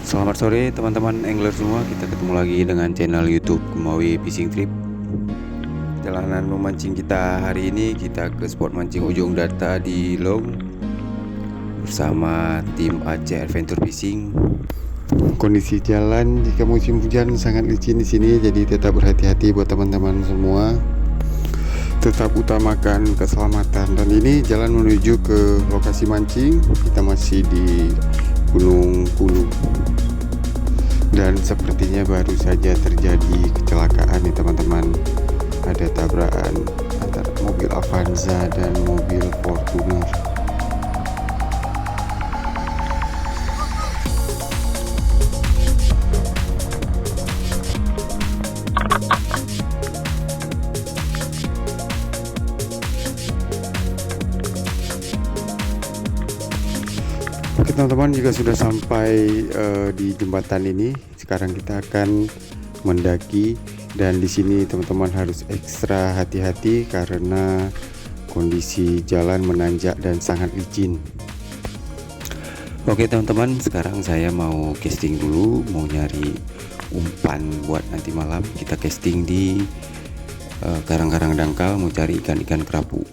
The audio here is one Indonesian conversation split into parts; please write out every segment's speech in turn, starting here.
Selamat sore teman-teman angler semua. Kita ketemu lagi dengan channel YouTube Kemawi Fishing Trip. Perjalanan memancing kita hari ini, kita ke spot mancing ujung data di Long bersama tim Aceh Adventure Fishing. Kondisi jalan jika musim hujan sangat licin di sini, jadi tetap berhati-hati buat teman-teman semua. Tetap utamakan keselamatan. Dan ini jalan menuju ke lokasi mancing. Kita masih di Gunung Pulu. Dan sepertinya baru saja terjadi kecelakaan nih teman-teman. Ada tabrakan antara mobil Avanza dan mobil Fortuner. Oke teman-teman, juga sudah sampai di jembatan ini. Sekarang kita akan mendaki, dan di sini teman-teman harus ekstra hati-hati karena kondisi jalan menanjak dan sangat licin. Oke teman-teman, sekarang saya mau casting dulu, mau nyari umpan buat nanti malam. Kita casting di karang-karang dangkal, mau cari ikan-ikan kerapu.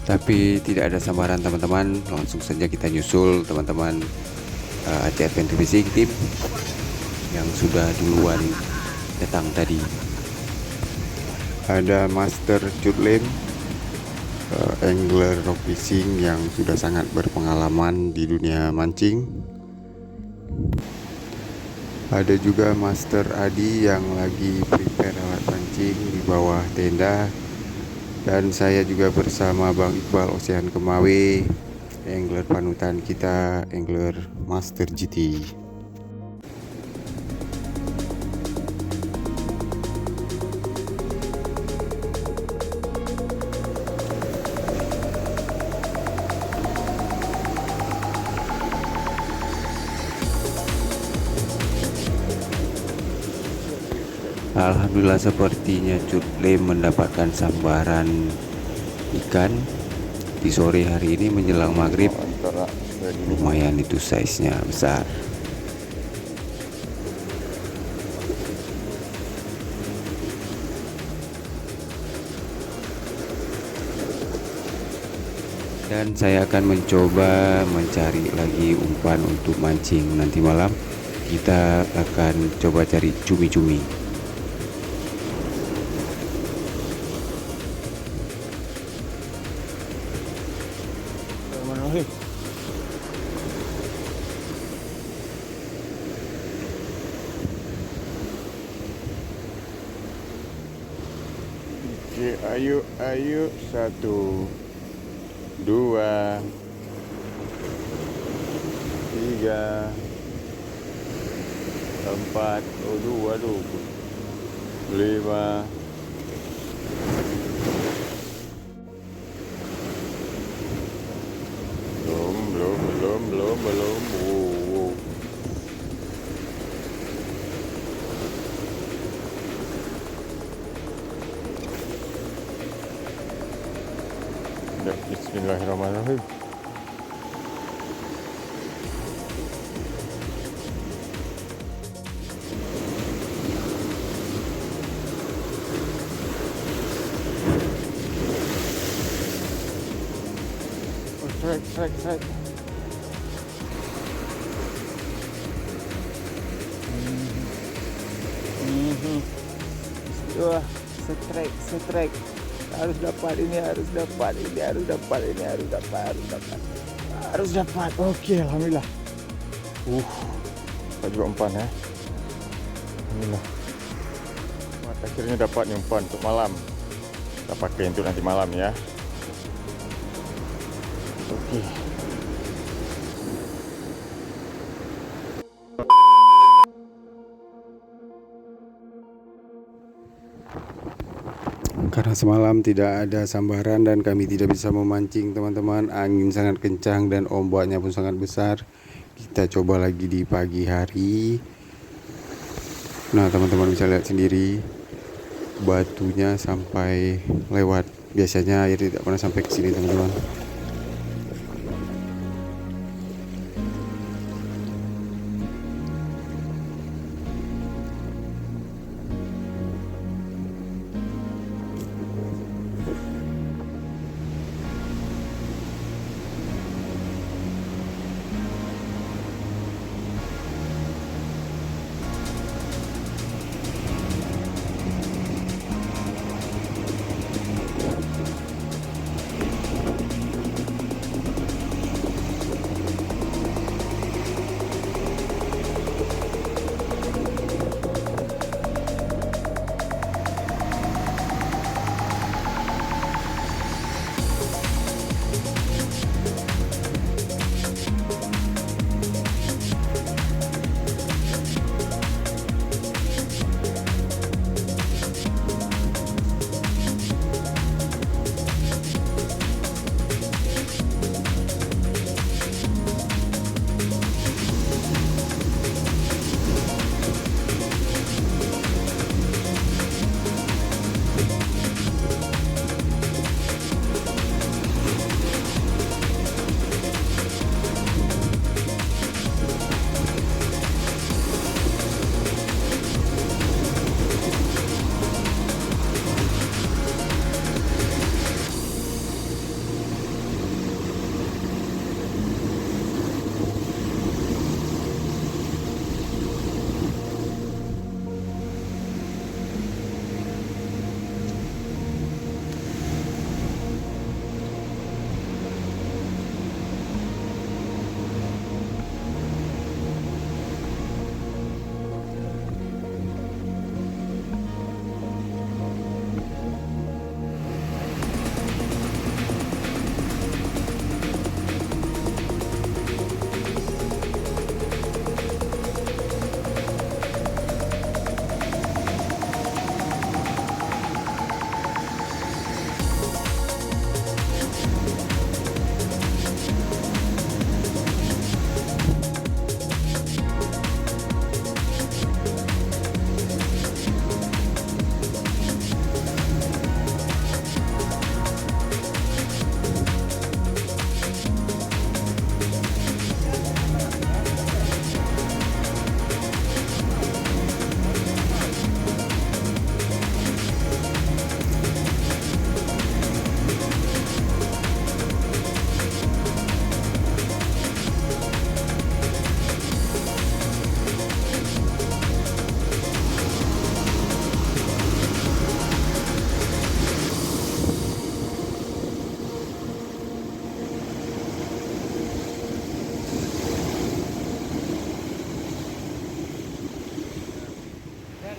Tapi tidak ada sambaran teman-teman, langsung saja kita nyusul teman-teman Aceh Adventure Fishing Team yang sudah duluan datang tadi. Ada Master Cutlem, angler rock fishing yang sudah sangat berpengalaman di dunia mancing. Ada juga Master Adi yang lagi prepare alat mancing di bawah tenda. Dan saya juga bersama Bang Iqbal Ocean Kemawi, angler panutan kita, angler Master GT. Alhamdulillah, sepertinya Cutlem mendapatkan sambaran ikan di sore hari ini menjelang maghrib. Lumayan itu size-nya besar. Dan saya akan mencoba mencari lagi umpan untuk mancing nanti malam. Kita akan coba cari cumi-cumi. Oke, ayo 1, 2, 3, 4, 5. Belum. Wow. Bismillahirrahmanirrahim. Strike. Strike. Harus dapat. Oke, alhamdulillah. Dapat juga umpan ya. Alhamdulillah. Akhirnya dapat nih umpan untuk malam. Kita pakai untuk nanti malam ya. Oke. Karena semalam tidak ada sambaran dan kami tidak bisa memancing teman-teman, angin sangat kencang dan ombaknya pun sangat besar. Kita coba lagi di pagi hari. Nah teman-teman bisa lihat sendiri, batunya sampai lewat. Biasanya air tidak pernah sampai ke sini teman-teman.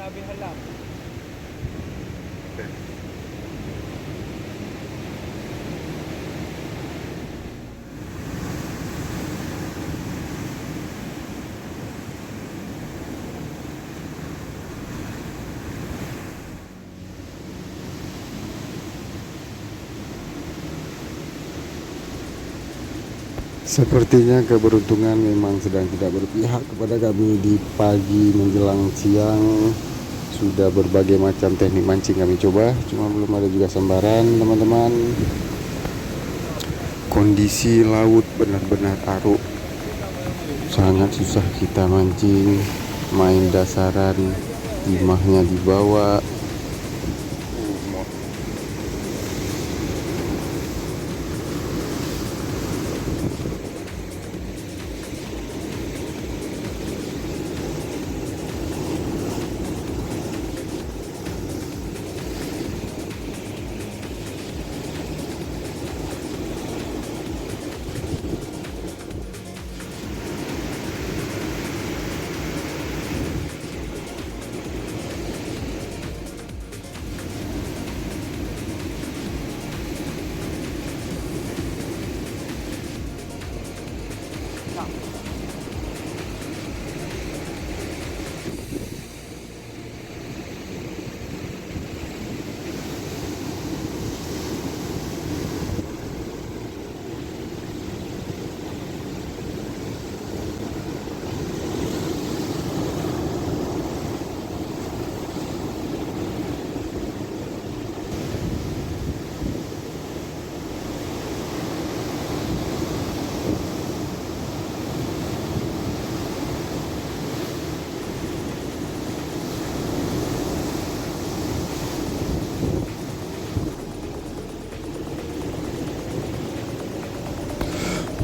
Lebih halam. Sepertinya keberuntungan memang sedang tidak berpihak kepada kami. Di pagi menjelang siang sudah berbagai macam teknik mancing kami coba, cuma belum ada juga sambaran teman-teman. Kondisi laut benar-benar aruk, sangat susah kita mancing. Main dasaran, timahnya dibawa.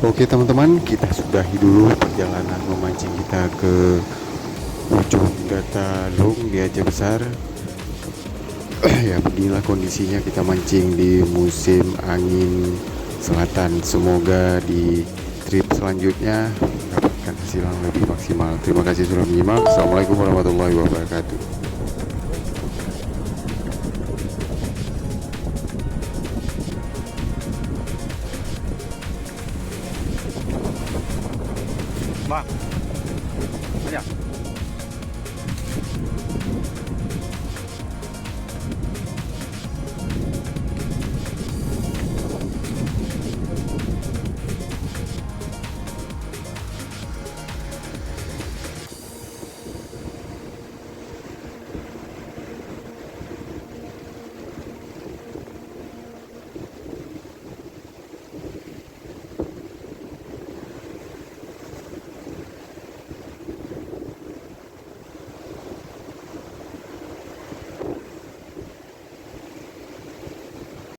Oke teman-teman, kita sudahi dulu perjalanan memancing kita ke ujung data Long di Aceh Besar. Ya beginilah kondisinya kita mancing di musim angin selatan. Semoga di trip selanjutnya mendapatkan hasil yang lebih maksimal. Terima kasih sudah menyimak. Assalamualaikum warahmatullahi wabarakatuh.